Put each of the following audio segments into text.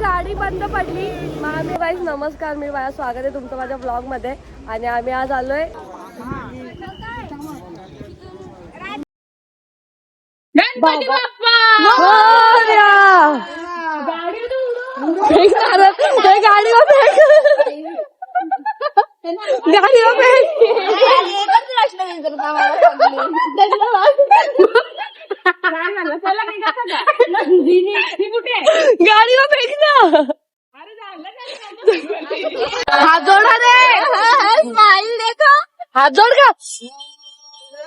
गाडी बंद पडली. आम्ही गाईस नमस्कार, मी माझं स्वागत आहे तुमचं माझ्या ब्लॉग मध्ये. आणि आम्ही आज आलोय गणपती बाप्पा. गाडीवर फेक ना. हात जोडा रे. स्माइल देखो. हात जोड का.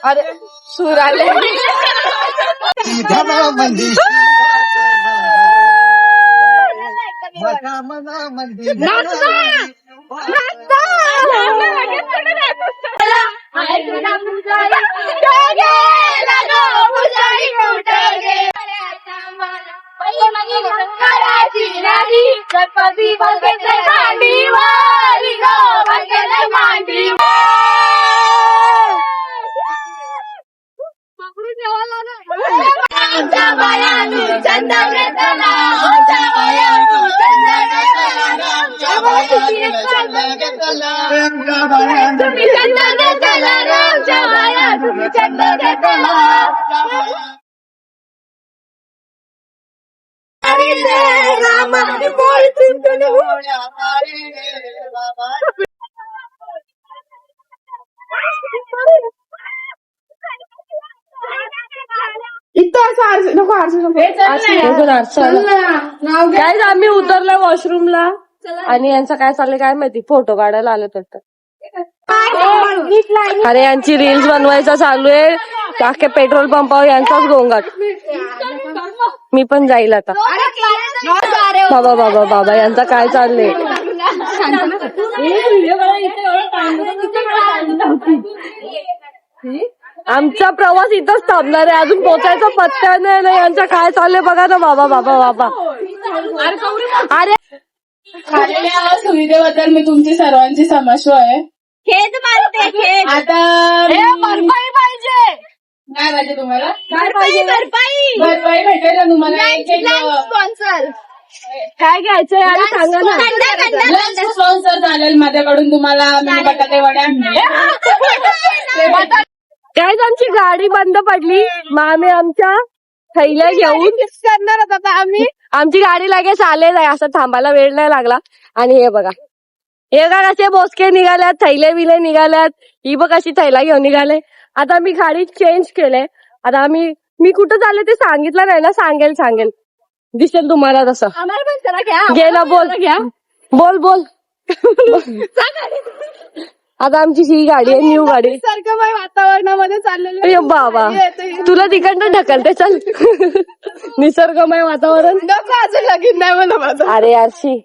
अरे सूर आले. गाईज आम्ही उतरलो वॉशरूमला आणि यांचं काय चाललंय काय माहिती, फोटो काढायला आले तर. अरे यांची रील्स बनवायचा चालू आहे. अख्ख्या पेट्रोल पंपावर यांचाच गोंगाट. मी पण जाईल आता. बाबा बाबा बाबा यांचा काय चाललंय. आमचा प्रवास इथंच थांबणार आहे, अजून पोचायचा पत्ता नाही. यांचा काय चाललंय बघा ना. बाबा बाबा बाबा. अरे खाल्लेल्या सुविधेबद्दल मी तुमची सर्वांची क्षमस्व आहे. खेद मारते खेद. आता भरपाई पाहिजे. काय पाहिजे तुम्हाला? भरपाई भरपाई भेटेल ना तुम्हाला. स्पॉन्सर काय घ्यायचंय यार सांगा ना. लंच स्पॉन्सर चालेल माझ्याकडून तुम्हाला. मी बटाटे वड्या काय आमची गाडी बंद पडली. मग आम्ही आमच्या थैल्या घेऊन करणार आता. आम्ही आमची गाडी लगेच आलेच आहे, असं थांबायला वेळ नाही लागला. आणि हे बघा, हे बघा कसे बोसके निघाल्यात, थैले बिले निघाल्यात. ही बघ अशी थैला घेऊन निघाले. आता मी गाडी चेंज केले. आता मी कुठं चालले ते सांगितलं नाही ना. सांगेल दिसेल तुम्हाला तसं. गेला बोल बोल. आता आमची ही गाडी आहे, न्यू गाडी. निसर्गमय वातावरणामध्ये चाललेलं. अरे बाबा तुला तिकडनं ढकलते. चल निसर्गमय वातावरण. अजून लगीन नाही मला माझं. अरे यारशी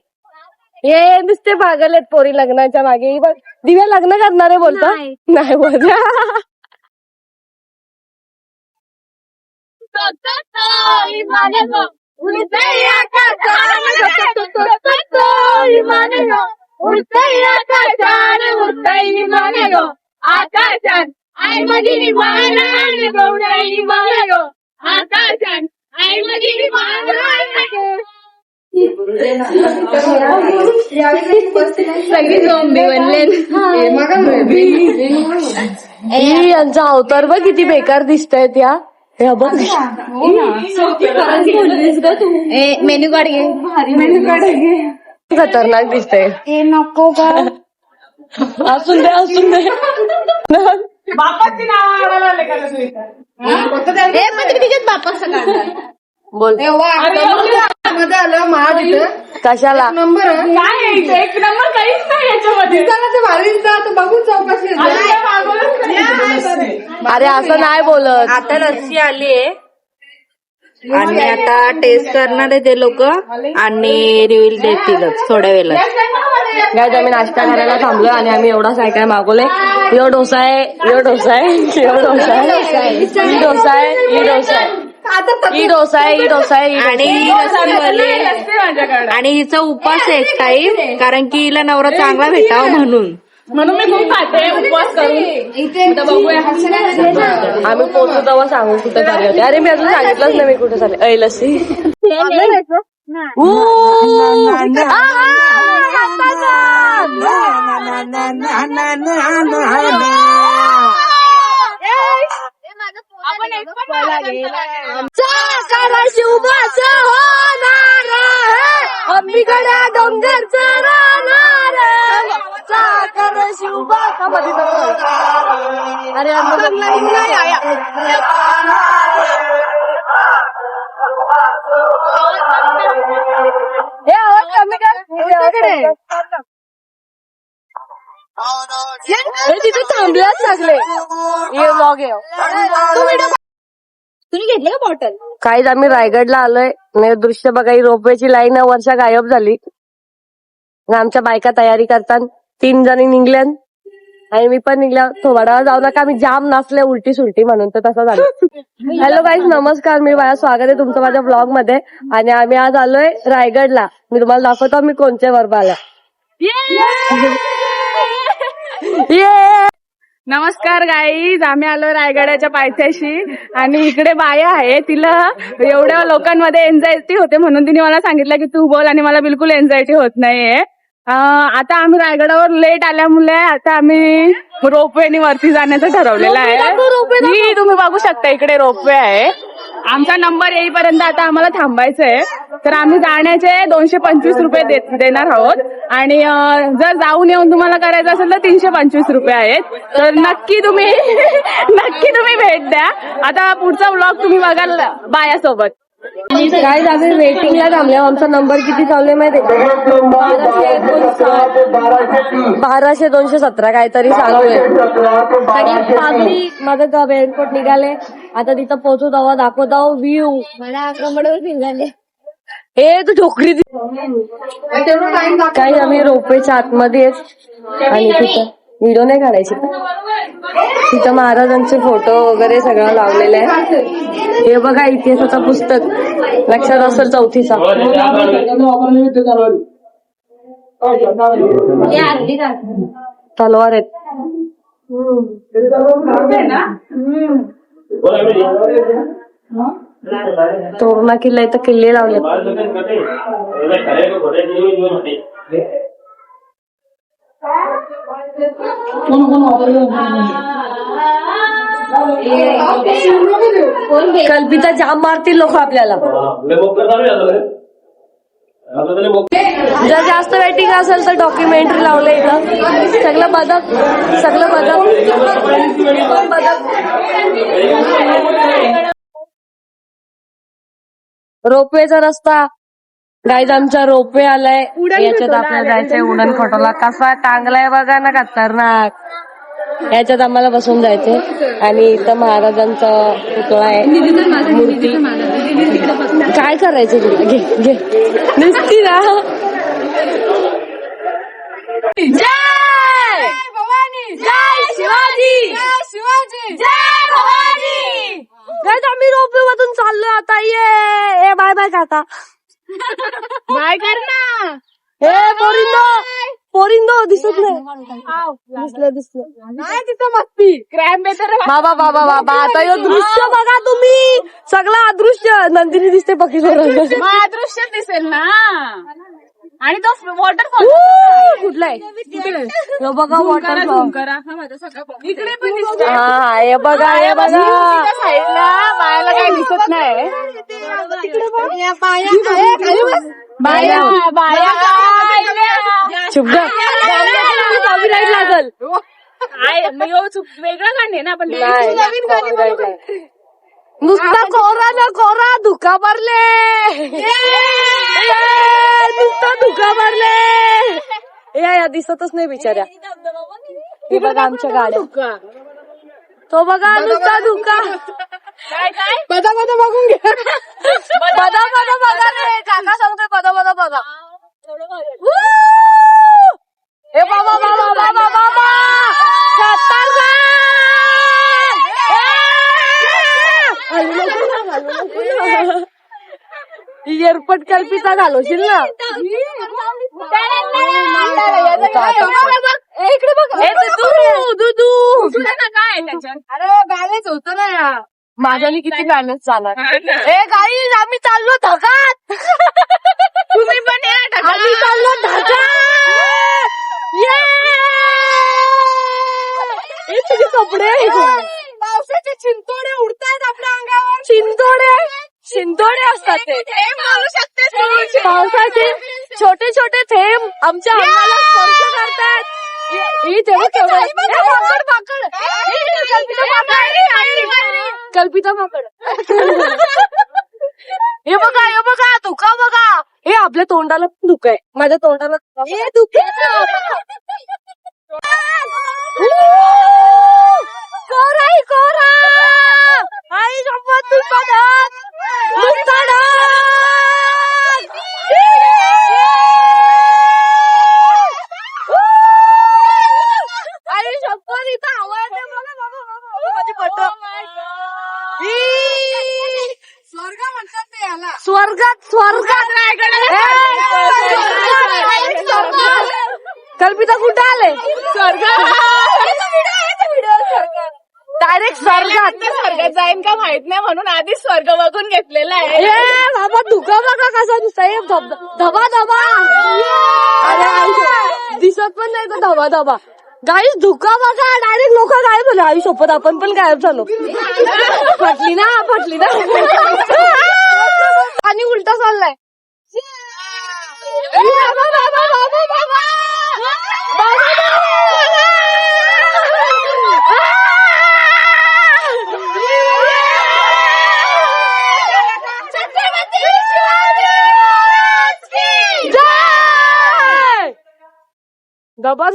हे नुसते पागल आहेत पोरी लग्नाच्या मागे. बघ दिव्या लग्न करणार आहे बोलतो. नाही बोल. आकाशात आई मधी आकाशात आई मधी सगळी झोंबी बनले. यांचा अवतार बघ किती बेकार दिसतंय. त्या हे बघ मेन्यू कार्ड घे. खतरनाक दिसतंय. नको का. असून दे. बापाची नाव बोल कशाला नंबर एक नंबर काहीच नाही याच्यामध्ये. बघू चौकशी. अरे असं नाही बोलत. आता लस्सी आलीये आणि आता टेस्ट करणार आहे ते लोक आणि रिव्हिल देतीलच थोड्या वेळात. गाईज आम्ही नाश्ता करायला थांबलोय आणि आम्ही एवढाच काय काय मागवलंय. यो डोसा आहे. ही डोसा आहे आणि आणि हिचा उपास आहे एक टाईम, कारण की हिला नवरा चांगला भेटावा म्हणून. म्हणून मी खूप खाते उपवास करून. बघूया आम्ही पोहोचू तेव्हा सांगू कुठे चालले होते. अरे मी अजून सांगितलंच नाही मी कुठे चालले. लस्सी शिवबाच होणार अंबिकडे डोंगरचं राहणार साखर शिवबाचा मध्ये अरे हे आवाज कमी कर हे तिथे थांबल्याच लागले हे व्लॉग आहे तुम्ही घेतले का बॉटल? काहीच आम्ही रायगडला आलोय आणि दृश्य बघा ही रोपवेची लाईन वर्षा गायब झाली आणि आमच्या बायका तयारी करतात 3 जणी निघल्या आणि मी पण निघल्या थोडा जाऊ नका आम्ही जाम नाचले उलटी सुलटी म्हणून तर तसं झालं. हॅलो गाईज नमस्कार मी बाया स्वागत आहे तुमचं माझ्या ब्लॉग मध्ये आणि आम्ही आज आलोय रायगडला. मी तुम्हाला दाखवतो मी कोणत्या वर्ग आल्या. नमस्कार गाईज, आम्ही आलो रायगडाच्या पायथ्याशी आणि इकडे बाया आहे. तिला एवढ्या लोकांमध्ये एन्झायटी होते म्हणून तिने मला सांगितलं की तू बोल आणि मला बिलकुल एन्झायटी होत नाहीये. आता आम्ही रायगडावर लेट आल्यामुळे आता आम्ही रोपवेने वरती जाण्याचं ठरवलेलं आहे. तुम्ही बघू शकता इकडे रोपवे आहे. आमचा नंबर येईपर्यंत आता आम्हाला थांबायचंय. तर आम्ही जाण्याचे 225 रुपये देणार आहोत आणि जर जाऊन येऊन तुम्हाला करायचं असेल तर 325 रुपये आहेत. तर नक्की तुम्ही भेट द्या. आता पुढचा व्लॉग तुम्ही बघाल बायासोबत. काय आम्ही वेटिंगला थांबले. आमचा नंबर किती चालू माहिती आहे 1200 217 काहीतरी चालू आहे. सगळी पागली माझं एअरपोर्ट निघाले. आता तिथं पोहोचू तेव्हा दाखवतो व्ह्यू मला कमडवर निघाले. हे तू ठोकरी काही आम्ही रोपवेच्या आतमध्ये आणि तिथं व्हिडिओ नाही काढायची तिथं महाराजांचे फोटो वगैरे सगळं लावलेलं आहे. हे बघा इतिहासाचं पुस्तक लक्षात असेल 4थीचा. तलवार आहेत तोरणा किल्ला इथं किल्ले लावले. कल्पिता जाम मारतील लोक आपल्याला. जर जास्त वेटिंग असेल तर डॉक्युमेंटरी लावले इथं सगळं बदक रोपवेचा रस्ता गाईज आमचा रोपवे आलाय. याच्यात आपल्याला जायचंय उडण खटोला. कसा टांगलाय बघा ना खतरनाक. याच्यात आम्हाला बसून जायचंय आणि इथं महाराजांचा पुतळा आहे मूर्ती. काय करायचं तुला घे घे नुसती ना. जय भवानी जय शिवाजी जय भवानी. गाईज आम्ही रोपवे मधून चाललोय आता. ये बाय बाय काका बाय कर ना. हे पोरिंदो दिसत नाही. दिसलं नाही तिथं मस्ती क्रॅम्प येतं. बाबा आता हे दृश्य बघा तुम्ही. सगळं अदृश्य नंदिनी दिसते पक्षी अदृश्य दिसेल ना. आणि तो वॉटरफॉल कुठला आहे बघा वॉटरफॉल इकडे पण दिसतो. हा हे बघा साईडला बायाला काही दिसत नाही. कॉपीराईट लागल. वेगळं गाणे ना पण नुसता कोरा ना कोरा धुका भरले. नुसता धुका भरले. या दिसतच नाही बिचाऱ्या. हे बघा आमच्या गाड्या. तो बघा नुसता धुका. काय बघा बघून घ्या. बघा रे काका सांगतोय बघा बघा. हे बाबा एअरपोर्ट कल्पिता घालवशील ना. इकडे बघ काय त्याच्यात. अरे बॅलेन्स होतं ना. माझ्याने किती बॅलन्स चालणार. हे गाईज आम्ही चाललो धगात. तुम्ही पण या ढगा. आम्ही चाललो ढगा. हे तुझे कपडे पावसाचे चिंतोडे उडतायत आपल्या अंगावर. चिंतोडे असतात ते. बोलू शकते तू. पावसाचे छोटे छोटे थेंब आमच्या अंगाला स्पर्श करतात. ही तेव्हा कल्पिता माकड. हे बघा धुका बघा. हे आपल्या तोंडाला पण धुका आहे. माझ्या तोंडाला कोरा आई शपथ आई शपथ इथं आवाज आहे. माझी पट स्वर्ग म्हणतात ते याला. स्वर्गात कल्पिता कुठे आले? डायरेक्ट स्वर्गात. स्वर्गात जाईन का माहित नाही म्हणून आधीच स्वर्ग बघून घेतलेला आहे. बाबा धुका बघा कसा दिसतोय. धबा अरे आई दिसत पण नाही तो धबा. गाईस धुका बघा. डायरेक्ट लोक गायब झाले. आई सोबत आपण पण गायब झालो. फटली ना आणि उलटा चाललाय. दबा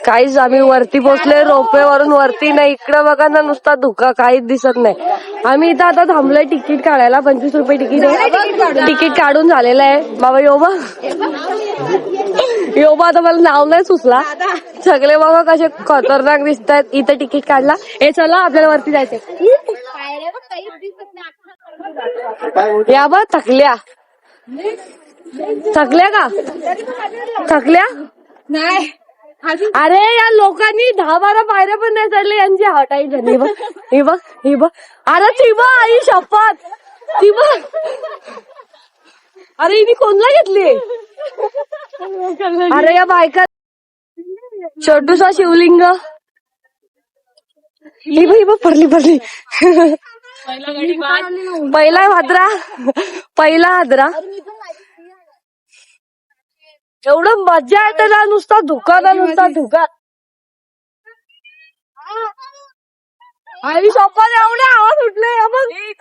काहीच आम्ही वरती पोहोचले. रोपवेवरून वरती नाही. इकडे बघा ना नुसता धुका. काहीच दिसत नाही. आम्ही इथं आता थांबलोय तिकीट काढायला. 25 रुपये तिकीट आहे. तिकीट काढून झालेलं आहे. बाबा योबा आता मला नाव नाही सुचला. सगळे बाबा कसे खतरनाक दिसत आहेत. इथं तिकीट काढला. हे चला आपल्याला वरती जायचंय. या बा थकल्या का? थकल्या नाही अरे या लोकांनी 10-12 पायऱ्या पण नाही चढले. यांची हटाई झाली. ही बघ अरे ती बघ आई शपथ. ती बघ अरे हिने कोणला घेतली? अरे या बायका छोटूसा शिवलिंग. ही बघ पडली. पहिला हादरा. एवढं मजा येते ना नुसता धुका. आई शपथ एवढे आवाज उठले.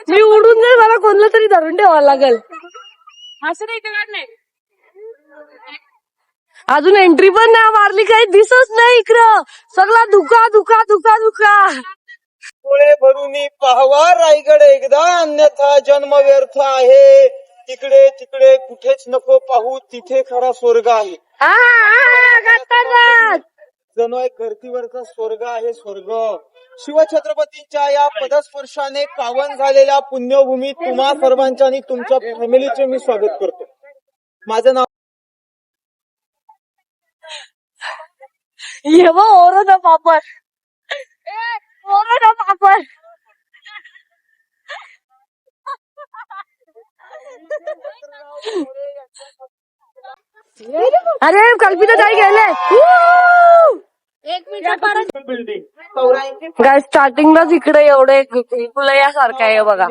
मी उडून जाईल. मला कोणला तरी धरून ठेवावं लागेल. अजून एंट्री पण नाही मारली. काही दिसत नाही इकडं. सगळा धुका. डोळे भरून पाहावा रायगड एकदा, अन्यथा जन्म व्यर्थ आहे. तिकडे कुठेच नको पाहू, तिथे खरा स्वर्ग आहे. जणू एक धर्तीवरचा स्वर्ग आहे. स्वर्ग शिवछत्रपतींच्या या पदस्पर्शाने पावन झालेल्या पुण्यभूमीत तुम्हा सर्वांच्या आणि तुमच्या फॅमिलीचे मी स्वागत करतो. माझं नाव ये वो ओरडा पापड. अरे कल्पिता ताई गेले. बिल्डिंग 84 गाय स्टार्टिंगलाच इकडे एवढे फुलयासारखं आहे बघा.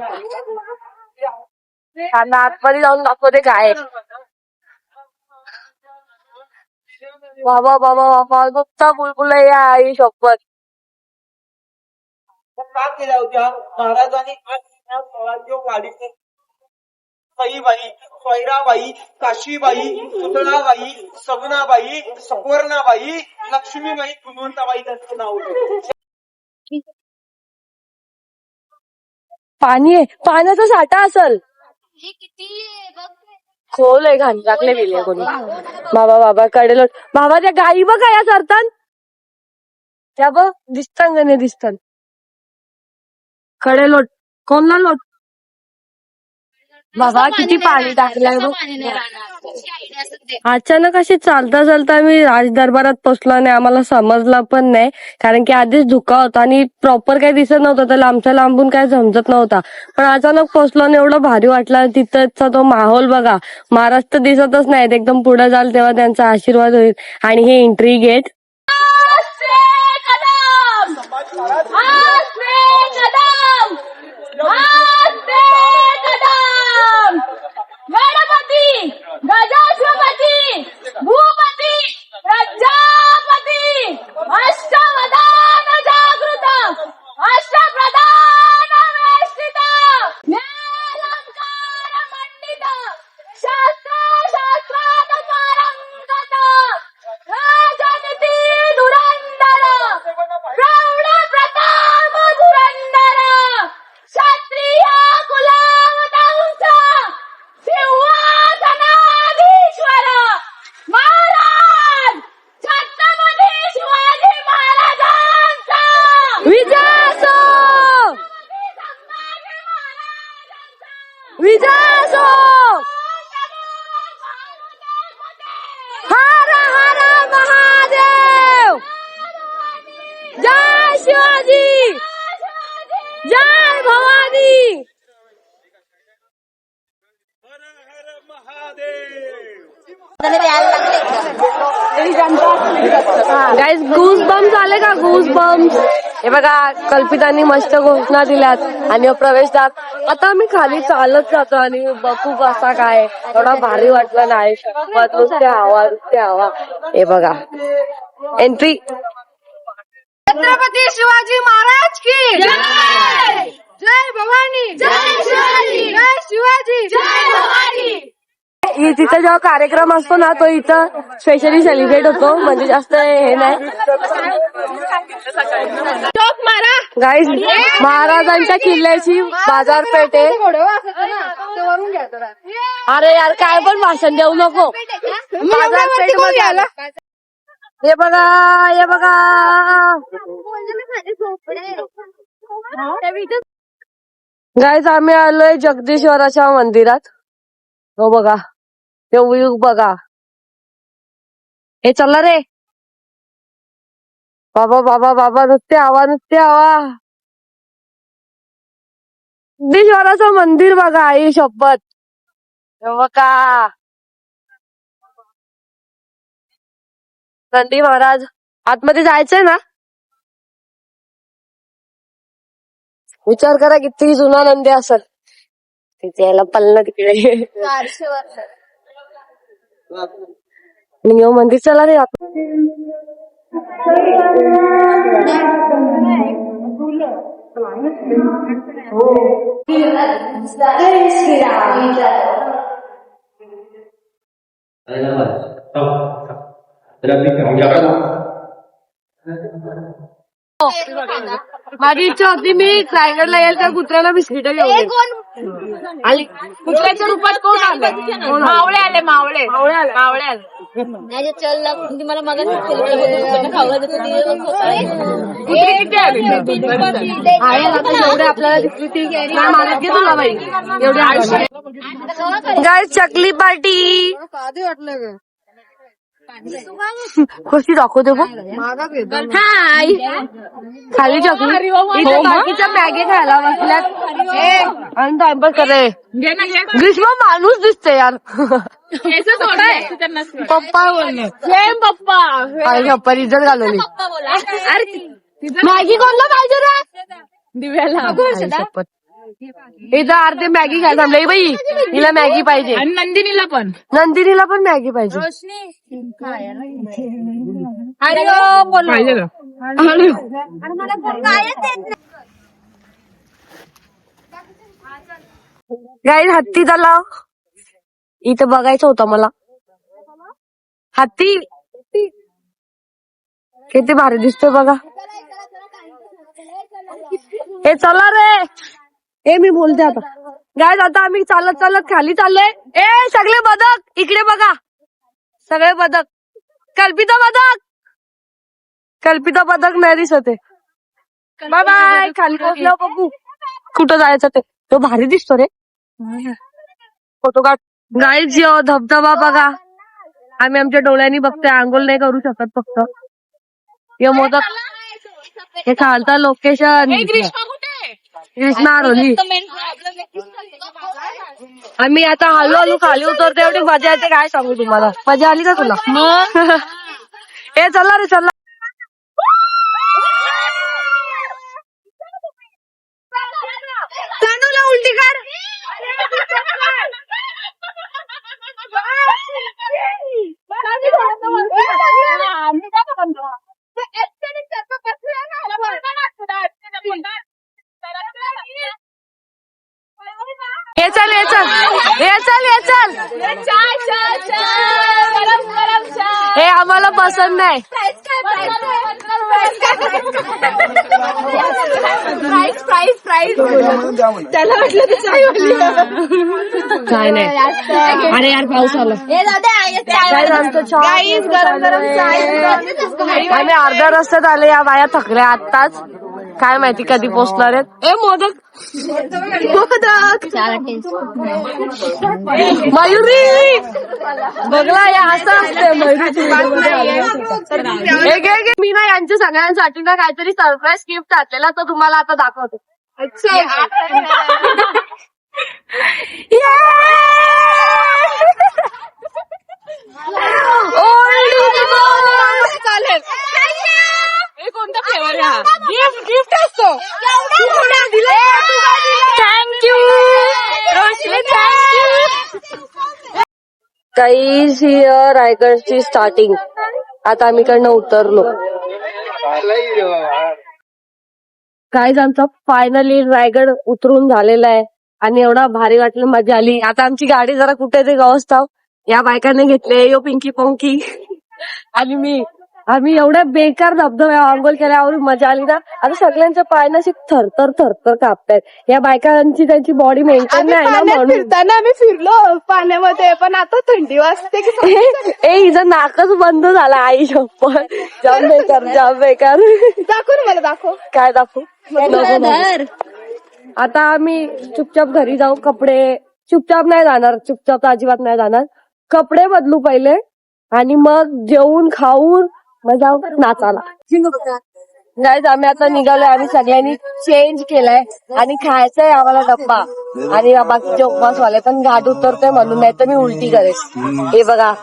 त्यांना आतमध्ये जाऊन दाखवते काय. बाबा नुसता बुलबुलया आई शपथ. का केल्या होत्या महाराजांनी? वाडीचे सईबाई, सोयराबाई, काशीबाई, पुतळाबाई, सगुणाबाई, सवर्णाबाई, लक्ष्मीबाई, गुणवंताबाई त्यांचं नाव होतं. पाणी आहे. पाण्याचा साठा असल. खोल आहे. घाण टाकले गेले कोणी. बाबा कडेल. बाबा त्या गाई बघा या सरतान. त्या बघ दिसतात का नाही दिसतात. कडेलोट कोणला लोट. बाबा किती पाणी टाकलंय बघ. अचानक अशी चालता चालता आम्ही राज दरबारात पोहोचलो आणि आम्हाला समजलं पण नाही, कारण की आधीच धुका होता आणि प्रॉपर काही दिसत नव्हतं, तर लांबच्या लांबून काय समजत नव्हता. पण अचानक पोहोचलो आणि एवढं भारी वाटलं. तिथचा तो माहोल बघा, महाराज तर दिसतच नाहीत, एकदम पुढे जाल तेव्हा त्यांचा आशीर्वाद होईल. आणि हे एंट्री गेट गणपती गजाधिपती भूपती प्रजापती अष्टवदान जागृत अष्टप्रधान वेष्टित ज्ञानंकार मंडित शास्त्रात पारंगत राजनीती धुरंधर प्रौढ प्रताप धुरंधर क्षत्रिय कुलावतंस सिंहासनाधीश्वर महाराज छत्रपती शिवाजी महाराजांचा विजय असो, विजय असो. हर हर महादेव. जय शिवाजी, जय भवानी. हर हर महादेव. गाईज गूज बम्स आले का, गूज बम्स. हे बघा, कल्पितांनी मस्त घोषणा दिल्यात आणि प्रवेशद्वार. आता आम्ही खाली चालत जातो आणि बघू कसा काय, एवढा भारी वाटलं नाही. शपथ, नुसते हवा. हे बघा एंट्री. छत्रपती शिवाजी महाराज की जय. जय भवानी, जय शिवाजी, जय शिवाजी, जय भवानी. तिथं जेव्हा कार्यक्रम असतो ना, तो इथं स्पेशली सेलिब्रेट होतो, म्हणजे जास्त हे नाही. गाईज, महाराजांच्या किल्ल्याची बाजारपेठ आहे. अरे यार, काय पण भाषण देऊ नको. बाजारपेठ मध्ये आला. हे बघा, हे बघा. गाईज, आम्ही आलोय जगदीश्वराच्या मंदिरात. हो बघा, ते व्ह्यू बघा. हे चला रे बाबा, बाबा, बाबा. नुसते हवा. जगदीश्वराचं मंदिर बघा, आई शपथ. हे बघा, नंदी महाराज. आतमध्ये जायचंय ना. विचार करा किती जुना नंदी असेल. तिथे यायला पल्ला तिकडे. नियो मंदिर चला रे. माझी इच्छा होती मी रायगडला यायला, त्या कुत्र्याला बिस्किट घेऊन आणि कुत्र्याच्या रूपात कोण आलं? मावळे आले. मला मग एवढे आपल्याला दिसली ती मारत घे तुला बाई. एवढी गाय चकली पार्टी कशी दाखवते बघ. हाय, खाली चकली. इथे बाकीच्या मॅगी खायला बसल्यात आणि टाइमपास करे. ग्रीष्म माणूस दिसते यार. पप्पा बोलणे. पप्पा आई शप्पा इज्जत घालवली. मॅगी कोणला पाहिजे रे? दिव्याला. शपथ, इथं अर्धे मॅगी खायला थांबले बाई. हिला मॅगी पाहिजे आणि नंदिनीला पण मॅगी पाहिजे. गाईड, हत्ती तलाव इथं बघायचं होतं मला. हत्ती किती भारी दिसतोय बघा. हे चला रे. हे मी बोलते आता. गाईड, आता आम्ही चालत खाली चाललोय. ए सगळे बदक इकडे बघा. सगळे बदक. कल्पिता बदक नाही दिसत आहे. Bye bye. खाली पोहोचलो बघू कुठं जायचं ते. तो भारी दिसतो रे. फोटो काढ. गाईज धबधबा बघा. आम्ही आमच्या डोळ्यांनी बघतोय, आंघोळ नाही करू शकत फक्त. हे मोदक हे चालतं लोकेशन कृष्णा आरोली. आम्ही आता हळूहळू खाली उतरतो. एवढी मजा येते काय सांगू तुम्हाला. मजा आली का तुला? हे चला रे चला. तांदूळला उलटी कर. हे चल हे चल हे चल हे चल. हे आम्हाला पसंत नाही. त्याला वाटलं की काय नाही. अरे यार पाऊस आला. आमचं चाय गरम गरम चाय. आम्ही अर्ध्या रस्त्यात आले. या बाया थकल्या आत्ताच. काय माहिती कधी पोहोचणार आहेत. ए मोदक मोदक मयुरी बघला या असं असते मयुरी. मी ना यांच्या सगळ्यांसाठी ना काहीतरी सरप्राईज गिफ्ट आणलेला तो तुम्हाला आता दाखवतो. चालेल. कोणता फ्लेवर आहे? गिफ्ट गिफ्ट असतो. थँक्यू रोशनी. थँक्यू. काही रायगडची स्टार्टिंग. आता आम्ही इकडनं उतरलो. काहीच आमचा फायनली रायगड उतरून झालेला आहे आणि एवढा भारी वाटलं, मजा आली. आता आमची गाडी जरा कुठे ते गवस्थाव या बायकांनी घेतले. यो पिंकी पोंकी आणि आम्ही एवढ्या बेकार धबधब्या आंघोळ केल्यावर मजा आली ना. आता सगळ्यांच्या पायानं अशी थरथर थरथर कापतायत. या बायकांची त्यांची बॉडी मेंटेन नाही ना म्हणून. फिरताना आम्ही फिरलो पाण्यामध्ये, पण आता थंडी वाजते की. ए हिचं नाकच बंद झाला. आई शप्पथ. जाम बेकार जाम बेकार. दाखव ना मला. दाखव. काय दाखवू. आता आम्ही चुपचाप घरी जाऊ. कपडे चुपचाप नाही जाणार. चुपचाप अजिबात नाही जाणार. कपडे बदलू पहिले आणि मग जेवून खाऊन मग जाऊ नाचाला. गाईज आम्ही आता निघालोय. आम्ही सगळ्यांनी चेंज केलाय आणि खायचंय आम्हाला डब्बा. आणि बाकीचे उपवासवाले पण घाट उतरतोय म्हणून, नाही तर मी उलटी करेन. हे बघा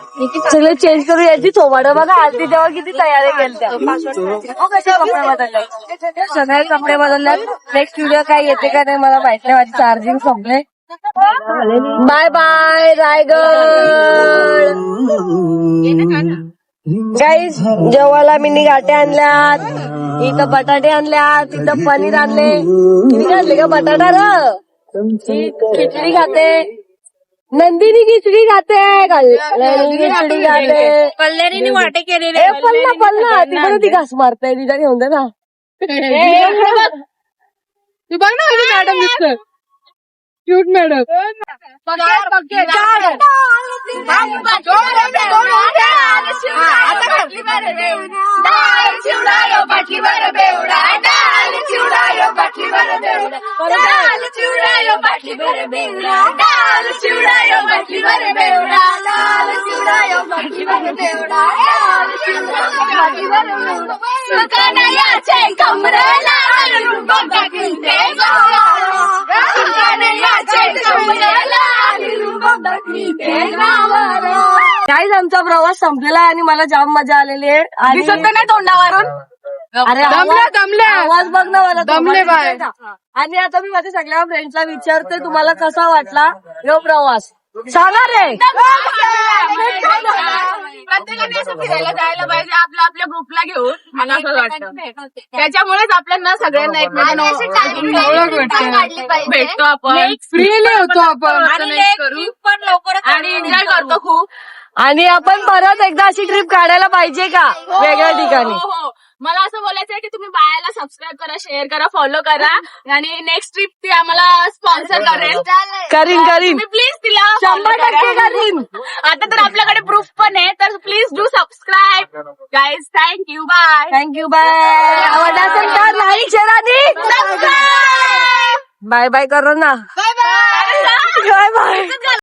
सगळे चेंज करू. याची थोबाड बघा. आलती तेव्हा किती तयारी केल्या. कसे कपडे बदलले. सगळे कपडे बदलल्यात. नेक्स्ट व्हिडिओ काय येते का नाही मला माहित नाही. माझी चार्जिंग संपले. Bye bye Raigad. गाईज जेवायला मिनी गाठ्या आणल्यात. इथं बटाटे आणल्यात. इथं पनीर आणले. किती आणले का बटाटा र. खिचडी खाते. नंदिनी खिचडी खाते. कल्याणी खिचडी खाते. कल्याणीने वाटे केलेले. पल्ला पल्ला तिकडे ती घास मारताय. तिला घेऊन दे ना. तू बघ ना मॅडम दिसत. Cute madam. काहीच आमचा प्रवास संपलेला आहे आणि मला जाम मजा आलेली आहे. दिसत नाही तोंडावरून. अरे आवाज बघ ना मला. दमले बाय. आणि आता मी माझ्या सगळ्या फ्रेंड्सला विचारते तुम्हाला कसा वाटला यो प्रवास. सांगा रे. प्रत्येकाने असं फिरायला जायला पाहिजे आपल्या ग्रुपला घेऊन. मला असं वाटतं. त्याच्यामुळेच आपल्याला सगळ्यांना एकमेकांना भेटतो आपण. फ्रीली होतो आपण. पण लवकर आणि एन्जॉय करतो खूप. आणि आपण परत एकदा अशी ट्रिप काढायला पाहिजे का वेगळ्या ठिकाणी. हो. मला असं बोलायचं आहे की तुम्ही बायाला सबस्क्राईब करा, शेअर करा, फॉलो करा. आणि नेक्स्ट ट्रिप ती आम्हाला स्पॉन्सर करेल. करीन प्लीज तिला 100% करीन. आता तर आपल्याकडे प्रूफ पण आहे. तर please do subscribe guys. Thank you. Bye. Thank you. Bye. आवडला असेल तर लाईक शेअर आणि बाय बाय करो ना. Bye bye. Bye bye.